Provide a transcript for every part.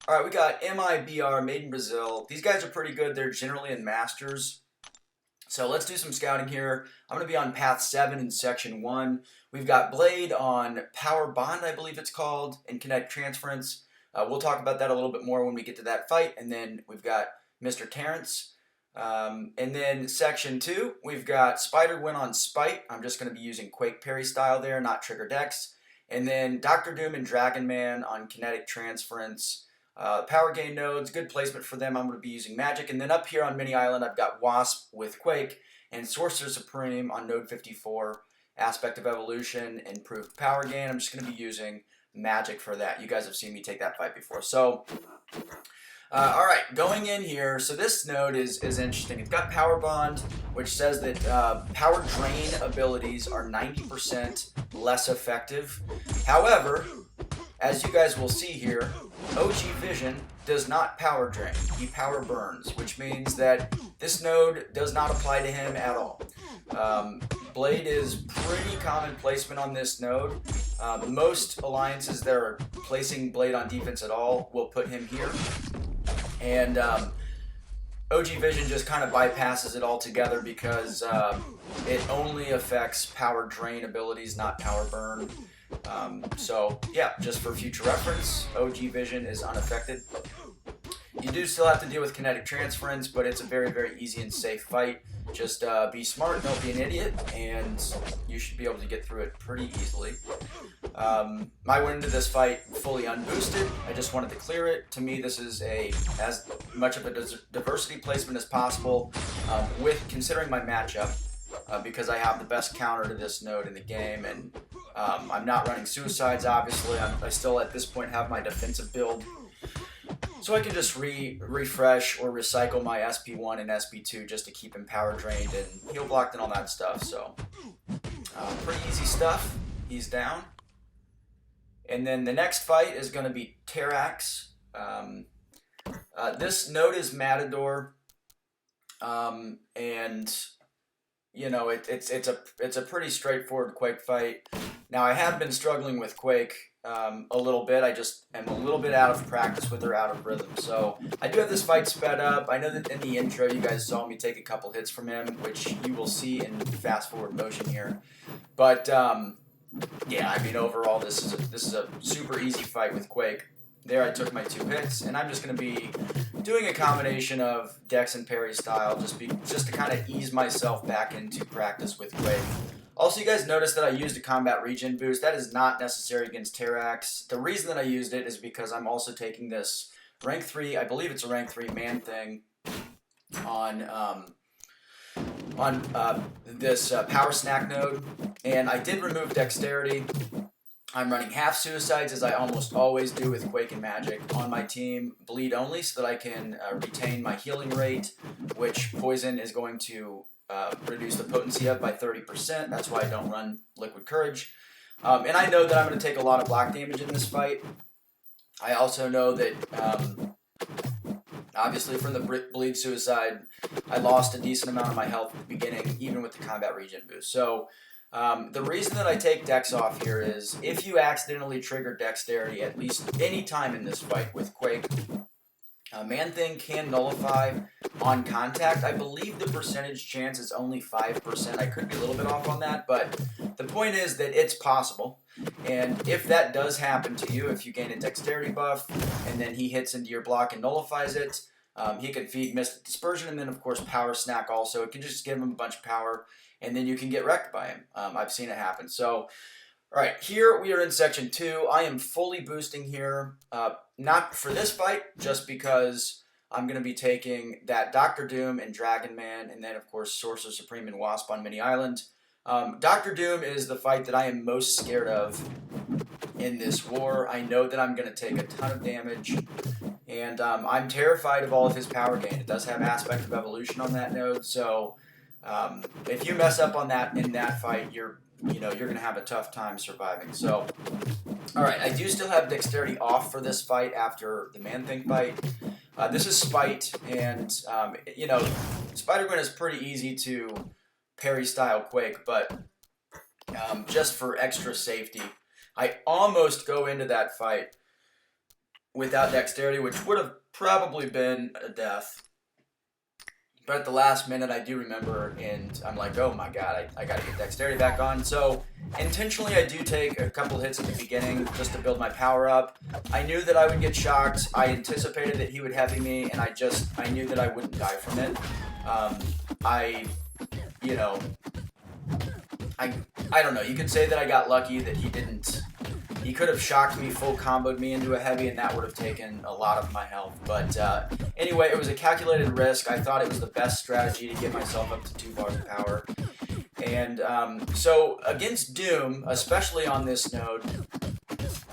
All right, we got MIBR, made in Brazil. These guys are pretty good. They're generally in Masters. So let's do some scouting here. I'm going to be on Path 7 in Section 1. We've got Blade on Power Bond, I believe it's called, and Kinetic Transference. We'll talk about that a little bit more when we get to that fight. And then we've got Mr. Terrence. And then Section 2, we've got Spider Gwen on Spite. I'm just going to be using Quake Parry style there, not Trigger Dex. And then Dr. Doom and Dragon Man on Kinetic Transference. Power gain nodes, good placement for them. I'm going to be using Magic. And then up here on Mini Island, I've got Wasp with Quake and Sorcerer Supreme on node 54. Aspect of Evolution, improved power gain. I'm just going to be using Magic for that. You guys have seen me take that fight before. So, all right, going in here. So this node is interesting. It's got Power Bond, which says that power drain abilities are 90% less effective. However, as you guys will see here, OG Vision does not power drain, he power burns, which means that this node does not apply to him at all. Blade is pretty common placement on this node. Most alliances that are placing Blade on defense at all will put him here. And OG Vision just kind of bypasses it altogether because it only affects power drain abilities, not power burn. So yeah, just for future reference, OG Vision is unaffected. You do still have to deal with Kinetic Transference, but it's a very, very easy and safe fight. Just be smart, don't be an idiot, and you should be able to get through it pretty easily. I went into this fight fully unboosted. I just wanted to clear it. To me, this is as much of a diversity placement as possible, with considering my matchup, because I have the best counter to this node in the game, and I'm not running suicides, obviously. I still, at this point, have my defensive build. So I can just refresh or recycle my SP1 and SP2 just to keep him power drained and heal blocked and all that stuff. So pretty easy stuff. He's down. And then the next fight is going to be Terrax. This node is Matador. And you know, it's a pretty straightforward Quake fight. Now I have been struggling with Quake a little bit. I just am a little bit out of practice with her, out of rhythm. So I do have this fight sped up. I know that in the intro you guys saw me take a couple hits from him, which you will see in fast forward motion here. But yeah, I mean overall this is a super easy fight with Quake. There I took my 2 hits, and I'm just going to be doing a combination of Dex and Parry style just to kind of ease myself back into practice with Quake. Also, you guys noticed that I used a combat regen boost. That is not necessary against Terrax. The reason that I used it is because I'm also taking this rank 3, I believe it's a rank 3 man thing, on this power snack node, and I did remove dexterity. I'm running half suicides, as I almost always do with Quake and Magic, on my team, bleed only, so that I can retain my healing rate, which poison is going to reduce the potency of by 30%. That's why I don't run Liquid Courage. And I know that I'm going to take a lot of black damage in this fight. I also know that, obviously from the bleed suicide, I lost a decent amount of my health at the beginning, even with the combat regen boost. So the reason that I take Dex off here is if you accidentally trigger Dexterity at least any time in this fight with Quake, Man-Thing can nullify on contact. I believe the percentage chance is only 5%. I could be a little bit off on that, but the point is that it's possible. And if that does happen to you, if you gain a Dexterity buff, and then he hits into your block and nullifies it, he can feed Mystic Dispersion, and then of course Power Snack also. It can just give him a bunch of power, and then you can get wrecked by him. I've seen it happen. So, alright, here we are in Section 2. I am fully boosting here. Not for this fight, just because I'm going to be taking that Dr. Doom and Dragon Man, and then of course Sorcerer Supreme and Wasp on Mini Island. Dr. Doom is the fight that I am most scared of in this war. I know that I'm going to take a ton of damage, and I'm terrified of all of his power gain. It does have Aspect of Evolution on that node, so if you mess up on that in that fight, you're going to have a tough time surviving. So, alright, I do still have Dexterity off for this fight after the Man-Thing fight. This is Spite, and, Spider-Gwen is pretty easy to parry-style Quake, but just for extra safety, I almost go into that fight without dexterity, which would have probably been a death. But at the last minute, I do remember, and I'm like, oh my god, I gotta get dexterity back on. So intentionally, I do take a couple hits at the beginning just to build my power up. I knew that I would get shocked. I anticipated that he would heavy me, and I knew that I wouldn't die from it. You know, I don't know. You could say that I got lucky that he didn't. He could have shocked me, full comboed me into a heavy, and that would have taken a lot of my health. But anyway, it was a calculated risk. I thought it was the best strategy to get myself up to 2 bars of power. And so against Doom, especially on this node,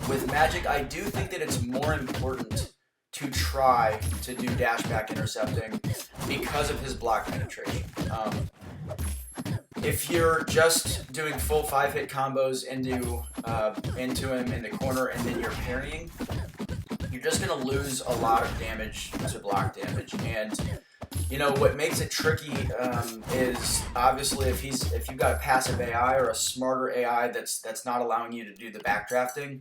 with Magic, I do think that it's more important to try to do dash back intercepting because of his block penetration. If you're just doing full 5-hit combos into him in the corner and then you're parrying, you're just going to lose a lot of damage to block damage. And you know what makes it tricky is obviously if you've got a passive AI or a smarter AI that's not allowing you to do the backdrafting.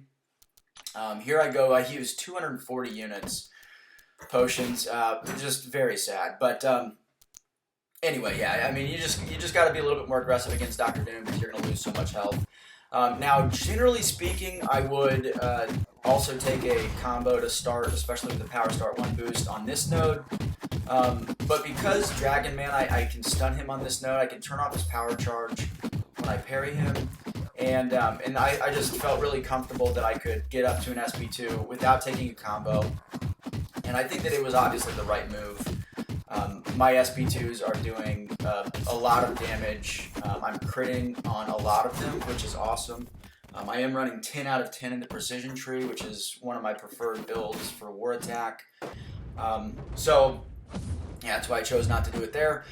Here I go. I used 240 units potions. Just very sad, but. Anyway, yeah, I mean, you just got to be a little bit more aggressive against Dr. Doom because you're going to lose so much health. Now, generally speaking, I would also take a combo to start, especially with the Power Start 1 boost on this node. But because Dragon Man, I can stun him on this node, I can turn off his power charge when I parry him. And I just felt really comfortable that I could get up to an SP2 without taking a combo. And I think that it was obviously the right move. My SP2s are doing a lot of damage. I'm critting on a lot of them, which is awesome. I am running 10 out of 10 in the Precision Tree, which is one of my preferred builds for War Attack. So, yeah, that's why I chose not to do it there.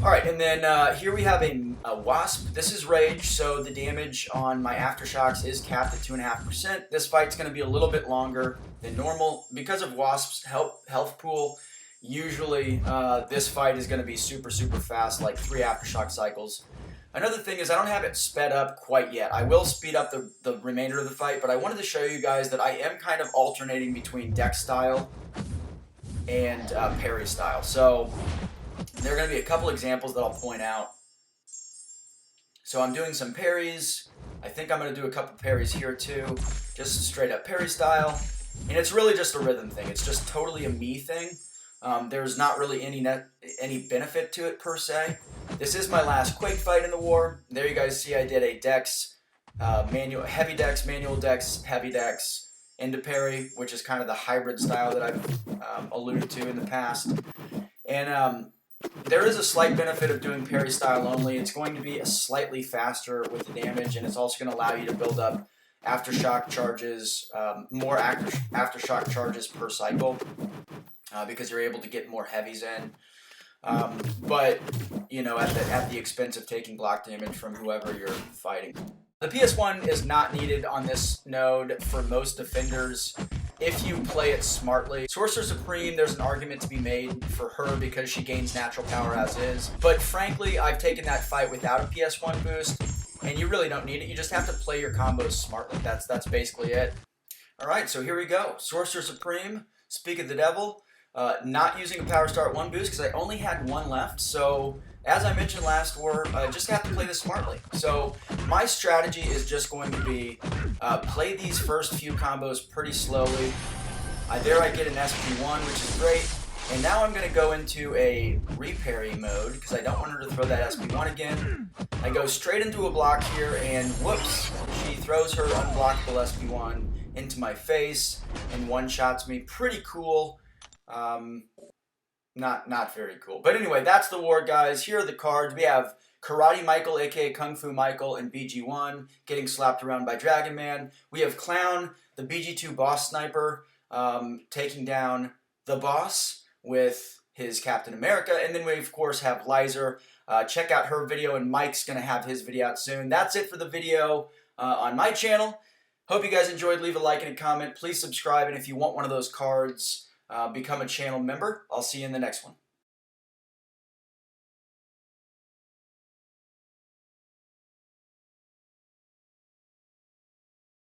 Alright, and then here we have a Wasp. This is Rage, so the damage on my Aftershocks is capped at 2.5%. This fight's going to be a little bit longer than normal. Because of Wasp's health pool, usually this fight is going to be super fast, like 3 Aftershock cycles. Another thing is I don't have it sped up quite yet. I will speed up the remainder of the fight, but I wanted to show you guys that I am kind of alternating between deck style and parry style. So there are going to be a couple examples that I'll point out. So I'm doing some parries. I think I'm going to do a couple parries here too, just straight up parry style. And it's really just a rhythm thing. It's just totally a me thing. There's not really any benefit to it per se. This is my last Quake fight in the war. There you guys see I did a dex, heavy dex, manual dex, heavy dex, into parry, which is kind of the hybrid style that I've alluded to in the past. And there is a slight benefit of doing parry style only. It's going to be a slightly faster with the damage, and it's also going to allow you to build up aftershock charges, more aftershock charges per cycle. Because you're able to get more heavies in, but you know, at the expense of taking block damage from whoever you're fighting. The PS1 is not needed on this node for most defenders if you play it smartly. Sorcerer Supreme, there's an argument to be made for her because she gains natural power as is, but frankly, I've taken that fight without a PS1 boost, and you really don't need it. You just have to play your combos smartly. That's basically it. All right, so here we go. Sorcerer Supreme, Speak of the Devil. Not using a Power Start 1 boost because I only had 1 left, so as I mentioned last war, just have to play this smartly. So my strategy is just going to be play these first few combos pretty slowly. There I get an SP1, which is great, and now I'm going to go into a reparry mode because I don't want her to throw that SP1 again. I go straight into a block here, and whoops, she throws her unblockable SP1 into my face and one-shots me. Pretty cool. Not very cool. But anyway, that's the war, guys. Here are the cards. We have Karate Michael, aka Kung Fu Michael, in BG1, getting slapped around by Dragon Man. We have Clown, the BG2 boss sniper, taking down the boss with his Captain America. And then we, of course, have Lizer. Check out her video, and Mike's going to have his video out soon. That's it for the video on my channel. Hope you guys enjoyed. Leave a like and a comment. Please subscribe, and if you want one of those cards, become a channel member. I'll see you in the next one.